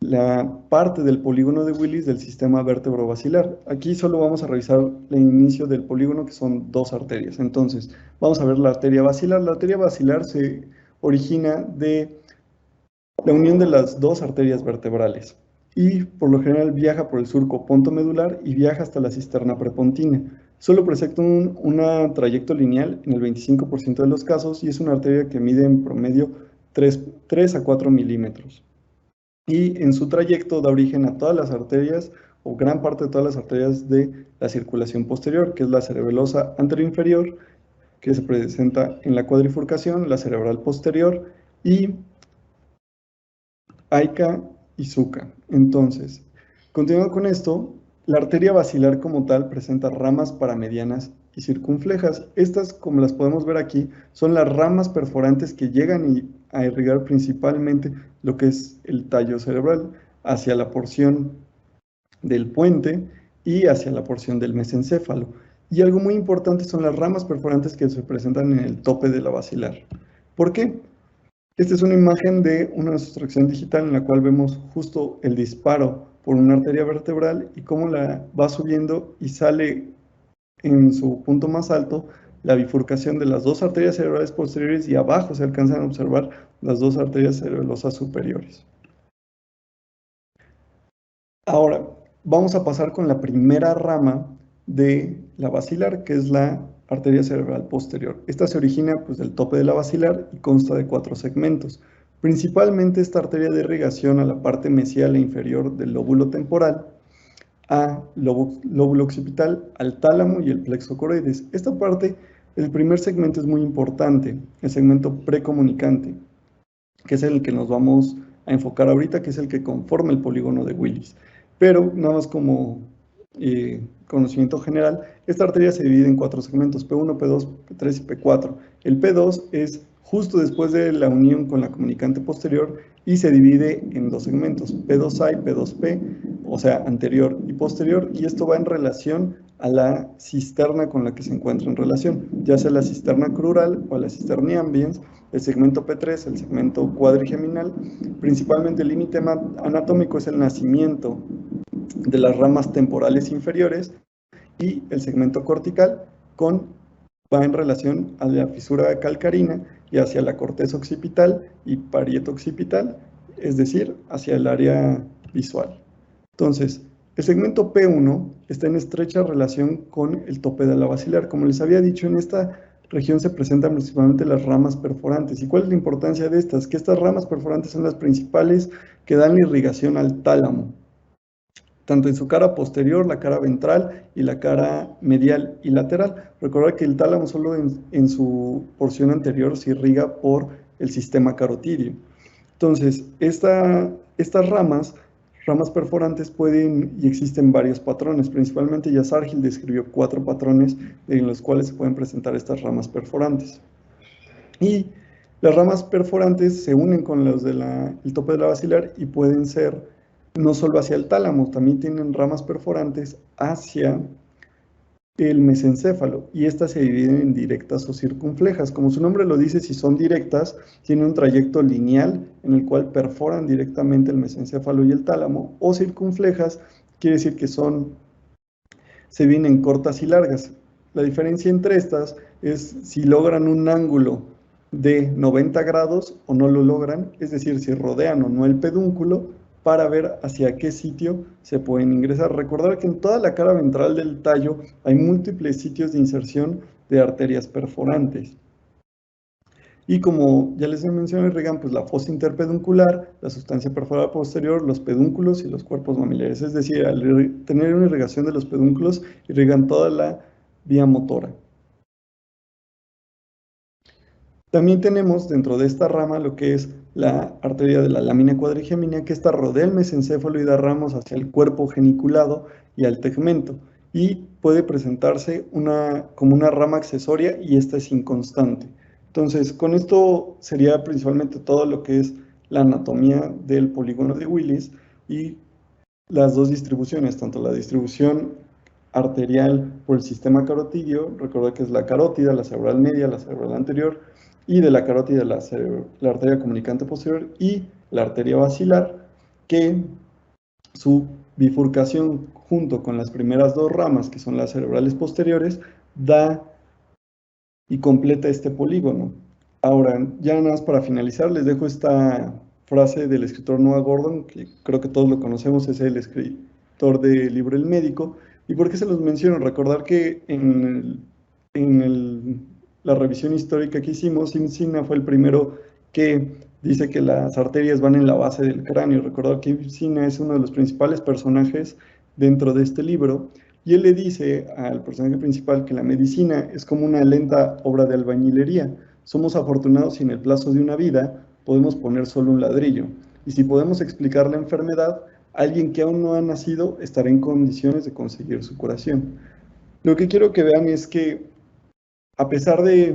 la parte del polígono de Willis del sistema vértebro-basilar. Aquí solo vamos a revisar el inicio del polígono, que son dos arterias. Entonces, vamos a ver la arteria basilar. La arteria basilar se origina de la unión de las dos arterias vertebrales y por lo general viaja por el surco pontomedular y viaja hasta la cisterna prepontina. Solo presenta un trayecto lineal en el 25% de los casos y es una arteria que mide en promedio 3 a 4 milímetros. Y en su trayecto da origen a todas las arterias o gran parte de todas las arterias de la circulación posterior, que es la cerebelosa anteroinferior, que se presenta en la cuadrifurcación, la cerebral posterior y AICA y SUCA. Entonces, continuando con esto, la arteria basilar como tal presenta ramas paramedianas y circunflejas. Estas, como las podemos ver aquí, son las ramas perforantes que llegan a irrigar principalmente lo que es el tallo cerebral hacia la porción del puente y hacia la porción del mesencéfalo. Y algo muy importante son las ramas perforantes que se presentan en el tope de la basilar. ¿Por qué? Esta es una imagen de una sustracción digital en la cual vemos justo el disparo por una arteria vertebral y cómo la va subiendo y sale en su punto más alto la bifurcación de las dos arterias cerebrales posteriores y abajo se alcanzan a observar las dos arterias cerebelosas superiores. Ahora, vamos a pasar con la primera rama de la basilar, que es la arteria cerebral posterior. Esta se origina del tope de la basilar y consta de 4 segmentos. Principalmente esta arteria de irrigación a la parte mesial e inferior del lóbulo temporal, a lóbulo occipital, al tálamo y el plexo coroides. Esta parte, el primer segmento es muy importante, el segmento precomunicante, que es el que nos vamos a enfocar ahorita, que es el que conforma el polígono de Willis. Pero nada más como conocimiento general, esta arteria se divide en 4 segmentos, P1, P2, P3 y P4. El P2 es justo después de la unión con la comunicante posterior y se divide en 2 segmentos, P2A y P2P, o sea, anterior y posterior, y esto va en relación a la cisterna con la que se encuentra en relación, ya sea la cisterna crural o la cisterna ambiens, el segmento P3, el segmento cuadrigeminal. Principalmente el límite anatómico es el nacimiento de las ramas temporales inferiores y el segmento cortical va en relación a la fisura calcarina y hacia la corteza occipital y parieto occipital, es decir, hacia el área visual. Entonces, el segmento P1 está en estrecha relación con el tope de la basilar. Como les había dicho, en esta región se presentan principalmente las ramas perforantes. ¿Y cuál es la importancia de estas? Que estas ramas perforantes son las principales que dan la irrigación al tálamo, tanto en su cara posterior, la cara ventral y la cara medial y lateral. Recordad que el tálamo solo en su porción anterior se irriga por el sistema carotidio. Entonces, estas ramas perforantes pueden y existen varios patrones. Principalmente Yazargil describió 4 patrones en los cuales se pueden presentar estas ramas perforantes. Y las ramas perforantes se unen con los del tope de la basilar y pueden ser no solo hacia el tálamo, también tienen ramas perforantes hacia el mesencéfalo, y estas se dividen en directas o circunflejas. Como su nombre lo dice, si son directas, tienen un trayecto lineal en el cual perforan directamente el mesencéfalo y el tálamo, o circunflejas, quiere decir que se vienen cortas y largas. La diferencia entre estas es si logran un ángulo de 90 grados o no lo logran, es decir, si rodean o no el pedúnculo, para ver hacia qué sitio se pueden ingresar. Recordar que en toda la cara ventral del tallo hay múltiples sitios de inserción de arterias perforantes. Y como ya les mencioné, irrigan pues la fosa interpeduncular, la sustancia perforada posterior, los pedúnculos y los cuerpos mamilares. Es decir, al tener una irrigación de los pedúnculos, irrigan toda la vía motora. También tenemos dentro de esta rama lo que es la arteria de la lámina cuadrigemínea, que esta rodea el mesencéfalo y da ramos hacia el cuerpo geniculado y al tegmento, y puede presentarse como una rama accesoria, y esta es inconstante. Entonces, con esto sería principalmente todo lo que es la anatomía del polígono de Willis y las dos distribuciones, tanto la distribución arterial por el sistema carotidio, recuerda que es la carótida, la cerebral media, la cerebral anterior, y de la carótida la arteria comunicante posterior y la arteria basilar, que su bifurcación junto con las primeras dos ramas, que son las cerebrales posteriores, da y completa este polígono. Ahora, ya nada más para finalizar, les dejo esta frase del escritor Noah Gordon, que creo que todos lo conocemos, es el escritor del libro El Médico. ¿Y por qué se los menciono? Recordar que la revisión histórica que hicimos, Ibn Sina fue el primero que dice que las arterias van en la base del cráneo. Recordar que Ibn Sina es uno de los principales personajes dentro de este libro, y él le dice al personaje principal que la medicina es como una lenta obra de albañilería. Somos afortunados si en el plazo de una vida podemos poner solo un ladrillo, y si podemos explicar la enfermedad, alguien que aún no ha nacido estará en condiciones de conseguir su curación. Lo que quiero que vean es que, a pesar de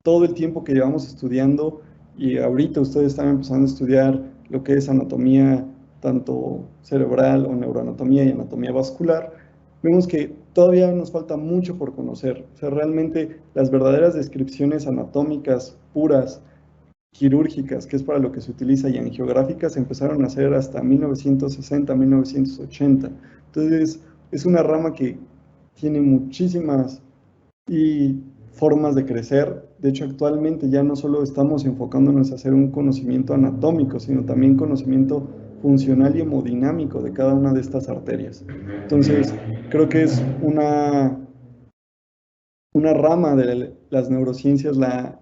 todo el tiempo que llevamos estudiando, y ahorita ustedes están empezando a estudiar lo que es anatomía tanto cerebral o neuroanatomía y anatomía vascular, vemos que todavía nos falta mucho por conocer. O sea, realmente las verdaderas descripciones anatómicas puras, quirúrgicas, que es para lo que se utiliza, y angiográficas, empezaron a hacer hasta 1960, 1980. Entonces, es una rama que tiene muchísimas formas de crecer. De hecho, actualmente ya no solo estamos enfocándonos a hacer un conocimiento anatómico, sino también conocimiento funcional y hemodinámico de cada una de estas arterias. Entonces, creo que es una rama de las neurociencias, la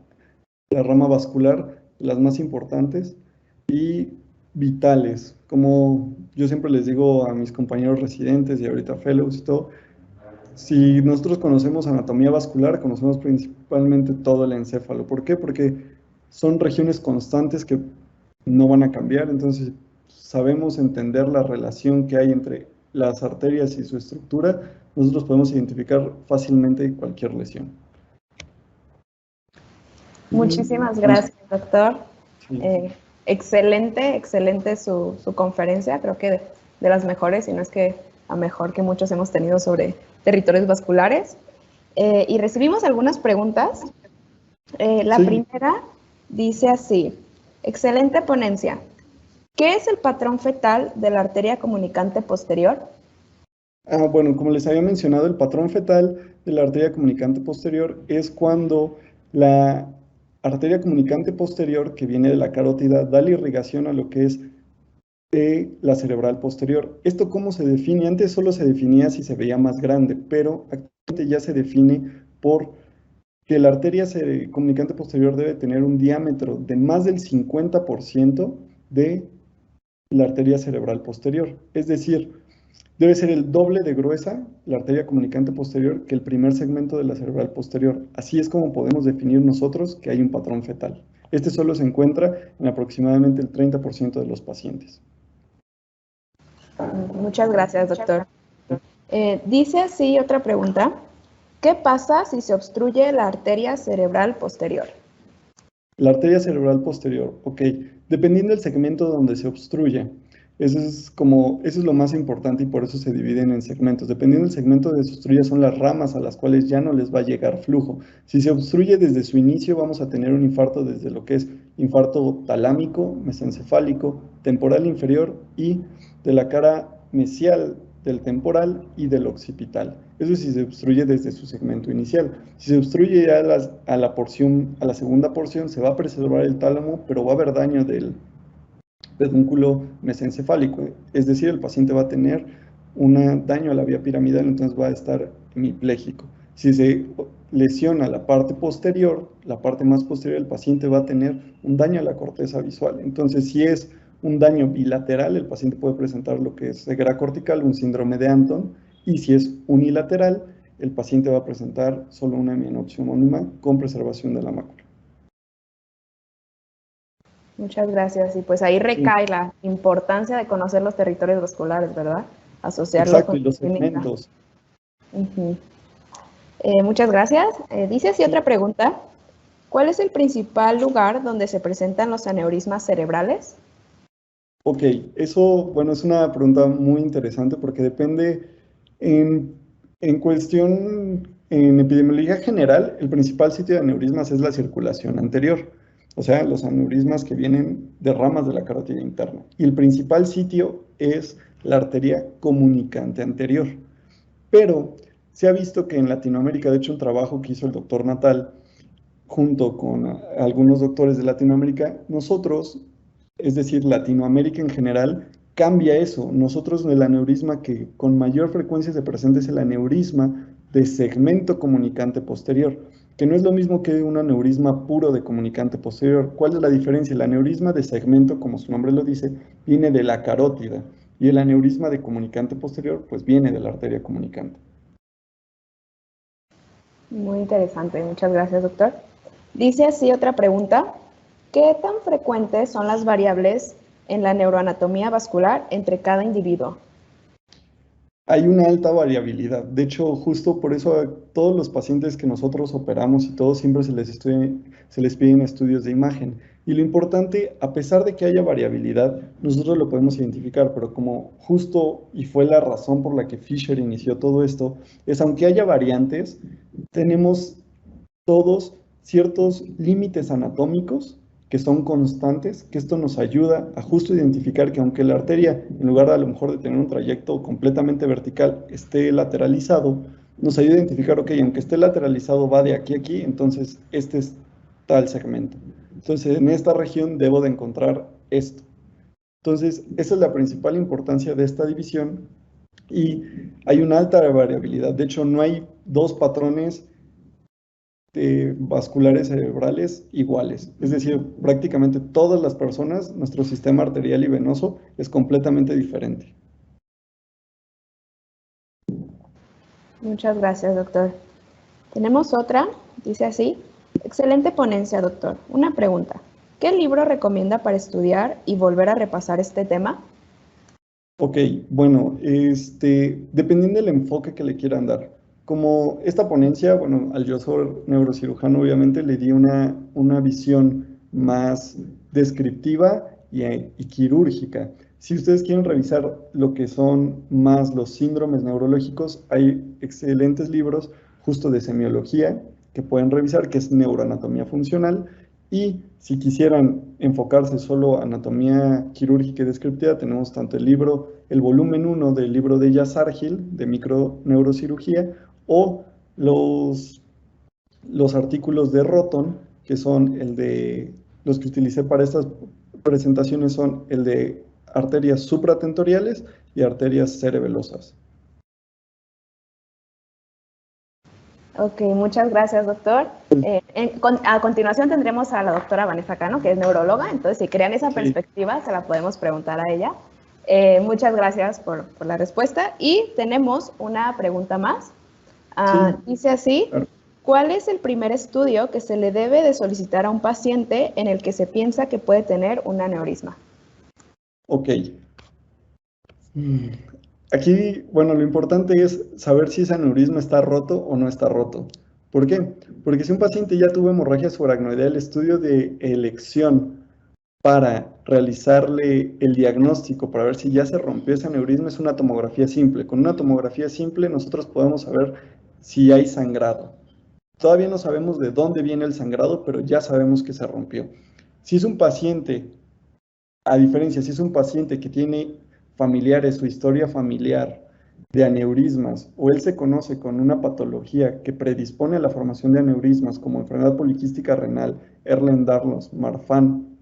rama vascular, las más importantes y vitales. Como yo siempre les digo a mis compañeros residentes y ahorita fellows y todo, si nosotros conocemos anatomía vascular, conocemos principalmente todo el encéfalo. ¿Por qué? Porque son regiones constantes que no van a cambiar, entonces sabemos entender la relación que hay entre las arterias y su estructura, nosotros podemos identificar fácilmente cualquier lesión. Muchísimas gracias, doctor. Sí. Excelente su conferencia, creo que de las mejores, si no es que a mejor que muchos hemos tenido sobre territorios vasculares. Y recibimos algunas preguntas. La primera dice así: excelente ponencia. ¿Qué es el patrón fetal de la arteria comunicante posterior? Bueno, como les había mencionado, el patrón fetal de la arteria comunicante posterior es cuando la arteria comunicante posterior, que viene de la carótida, da la irrigación a lo que es la cerebral posterior. ¿Esto cómo se define? Antes solo se definía si se veía más grande, pero actualmente ya se define por que la arteria comunicante posterior debe tener un diámetro de más del 50% de la arteria cerebral posterior. Es decir, debe ser el doble de gruesa la arteria comunicante posterior que el primer segmento de la cerebral posterior. Así es como podemos definir nosotros que hay un patrón fetal. Este solo se encuentra en aproximadamente el 30% de los pacientes. Muchas gracias, doctor. Dice así otra pregunta: ¿qué pasa si se obstruye la arteria cerebral posterior? La arteria cerebral posterior, ok. Dependiendo del segmento donde se obstruye, eso es lo más importante, y por eso se dividen en segmentos. Dependiendo del segmento donde se obstruye son las ramas a las cuales ya no les va a llegar flujo. Si se obstruye desde su inicio, vamos a tener un infarto desde lo que es infarto talámico, mesencefálico, temporal inferior y de la cara mesial del temporal y del occipital. Eso sí se obstruye desde su segmento inicial. Si se obstruye ya a la segunda porción, se va a preservar el tálamo, pero va a haber daño del pedúnculo mesencefálico. Es decir, el paciente va a tener un daño a la vía piramidal, entonces va a estar hemipléjico. Si se lesiona la parte posterior, la parte más posterior del paciente va a tener un daño a la corteza visual. Entonces, si es un daño bilateral, el paciente puede presentar lo que es ceguera cortical, un síndrome de Anton, y si es unilateral, el paciente va a presentar solo una hemianopsia homónima con preservación de la mácula. Muchas gracias. Y pues ahí recae la importancia de conocer los territorios vasculares, ¿verdad? Asociarlos. Exacto, con y los segmentos. Muchas gracias. Dice así otra pregunta. ¿Cuál es el principal lugar donde se presentan los aneurismas cerebrales? Ok, eso, bueno, es una pregunta muy interesante porque depende en cuestión, en epidemiología general, el principal sitio de aneurismas es la circulación anterior, o sea, los aneurismas que vienen de ramas de la carótida interna. Y el principal sitio es la arteria comunicante anterior. Pero se ha visto que en Latinoamérica, de hecho, un trabajo que hizo el doctor Natal, junto con algunos doctores de Latinoamérica, nosotros, es decir, Latinoamérica en general, cambia eso. Nosotros el aneurisma que con mayor frecuencia se presenta es el aneurisma de segmento comunicante posterior, que no es lo mismo que un aneurisma puro de comunicante posterior. ¿Cuál es la diferencia? El aneurisma de segmento, como su nombre lo dice, viene de la carótida y el aneurisma de comunicante posterior, pues viene de la arteria comunicante. Muy interesante, muchas gracias, doctor. Dice así otra pregunta. ¿Qué tan frecuentes son las variables en la neuroanatomía vascular entre cada individuo? Hay una alta variabilidad. De hecho, justo por eso a todos los pacientes que nosotros operamos y todos siempre se les piden estudios de imagen. Y lo importante, a pesar de que haya variabilidad, nosotros lo podemos identificar, pero como justo y fue la razón por la que Fisher inició todo esto, es aunque haya variantes, tenemos todos ciertos límites anatómicos que son constantes, que esto nos ayuda a justo identificar que aunque la arteria, en lugar de a lo mejor de tener un trayecto completamente vertical, esté lateralizado, nos ayuda a identificar, ok, aunque esté lateralizado va de aquí a aquí, entonces este es tal segmento. Entonces en esta región debo de encontrar esto. Entonces esa es la principal importancia de esta división y hay una alta variabilidad. De hecho, no hay dos patrones vasculares cerebrales iguales. Es decir, prácticamente todas las personas, nuestro sistema arterial y venoso es completamente diferente. Muchas gracias, doctor. Tenemos otra, dice así. Excelente ponencia, doctor. Una pregunta. ¿Qué libro recomienda para estudiar y volver a repasar este tema? Ok, bueno, dependiendo del enfoque que le quieran dar. Como esta ponencia, bueno, al yo ser neurocirujano, obviamente le di una visión más descriptiva y quirúrgica. Si ustedes quieren revisar lo que son más los síndromes neurológicos, hay excelentes libros justo de semiología que pueden revisar, que es neuroanatomía funcional. Y si quisieran enfocarse solo a anatomía quirúrgica y descriptiva, tenemos tanto el volumen 1 del libro de Yazargil, de microneurocirugía, o los artículos de Roton, que son los que utilicé para estas presentaciones son el de arterias supratentoriales y arterias cerebelosas. Ok, muchas gracias, doctor. A continuación tendremos a la doctora Vanessa Cano, que es neuróloga, entonces si crean esa perspectiva, se la podemos preguntar a ella. Muchas gracias por la respuesta. Y tenemos una pregunta más. Dice así, claro. ¿Cuál es el primer estudio que se le debe de solicitar a un paciente en el que se piensa que puede tener un aneurisma? Ok. Aquí, bueno, lo importante es saber si ese aneurisma está roto o no está roto. ¿Por qué? Porque si un paciente ya tuvo hemorragia subaracnoidea, el estudio de elección para realizarle el diagnóstico, para ver si ya se rompió ese aneurisma, es una tomografía simple. Con una tomografía simple nosotros podemos saber si hay sangrado. Todavía no sabemos de dónde viene el sangrado, pero ya sabemos que se rompió. Si es un paciente, a diferencia, si es un paciente que tiene familiares, su historia familiar, de aneurismas o él se conoce con una patología que predispone a la formación de aneurismas como enfermedad poliquística renal, Ehlers-Danlos, Marfan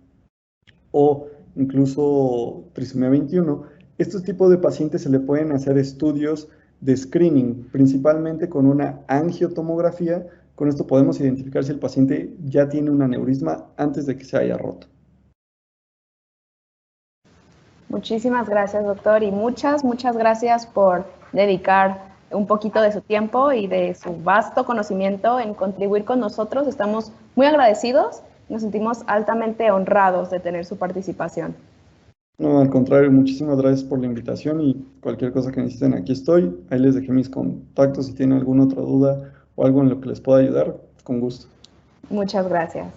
o incluso trisomía 21, estos tipos de pacientes se le pueden hacer estudios de screening, principalmente con una angiotomografía. Con esto podemos identificar si el paciente ya tiene un aneurisma antes de que se haya roto. Muchísimas gracias, doctor, y muchas gracias por dedicar un poquito de su tiempo y de su vasto conocimiento en contribuir con nosotros. Estamos muy agradecidos, nos sentimos altamente honrados de tener su participación. No, al contrario, muchísimas gracias por la invitación y cualquier cosa que necesiten, aquí estoy. Ahí les dejé mis contactos si tienen alguna otra duda o algo en lo que les pueda ayudar, con gusto. Muchas gracias.